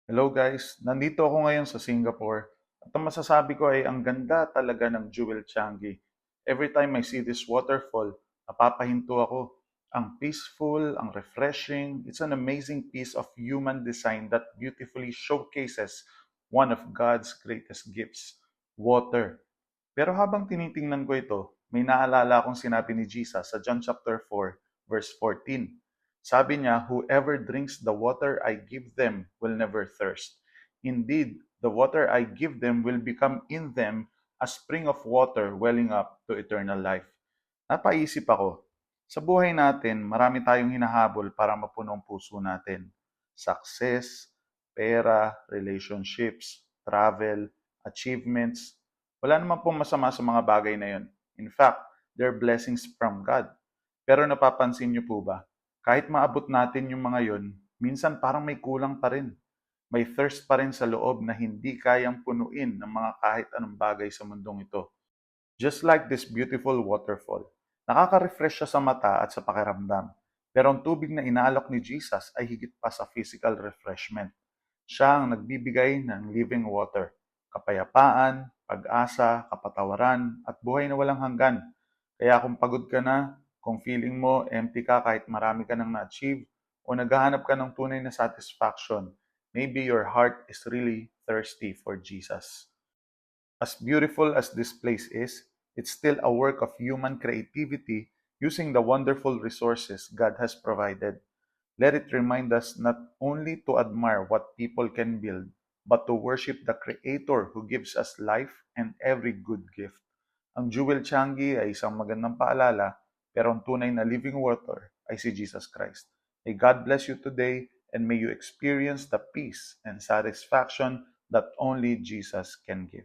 Hello guys, nandito ako ngayon sa Singapore at ang masasabi ko ay ang ganda talaga ng Jewel Changi. Every time I see this waterfall, napapahinto ako. Ang peaceful, ang refreshing, it's an amazing piece of human design that beautifully showcases one of God's greatest gifts, water. Pero habang tinitingnan ko ito, may naalala akong sinabi ni Jesus sa John chapter 4, verse 14. Sabi niya, whoever drinks the water I give them will never thirst. Indeed, the water I give them will become in them a spring of water welling up to eternal life. Napaisip ako, sa buhay natin, marami tayong hinahabol para mapuno ang puso natin. Success, pera, relationships, travel, achievements. Wala naman pong masama sa mga bagay na yon. In fact, they're blessings from God. Pero napapansin niyo po ba, kahit maabot natin yung mga yon, minsan parang may kulang pa rin. May thirst pa rin sa loob na hindi kayang punuin ng mga kahit anong bagay sa mundong ito. Just like this beautiful waterfall, nakaka-refresh siya sa mata at sa pakiramdam. Pero ang tubig na inaalok ni Jesus ay higit pa sa physical refreshment. Siya ang nagbibigay ng living water, kapayapaan, pag-asa, kapatawaran, at buhay na walang hanggan. Kaya kung pagod ka na, kung feeling mo empty ka kahit marami ka nang na-achieve, o naghahanap ka ng tunay na satisfaction, maybe your heart is really thirsty for Jesus. As beautiful as this place is, it's still a work of human creativity using the wonderful resources God has provided. Let it remind us not only to admire what people can build, but to worship the Creator who gives us life and every good gift. Ang Jewel Changi ay isang magandang paalala, pero ang tunay na living water ay si Jesus Christ. May God bless you today and may you experience the peace and satisfaction that only Jesus can give.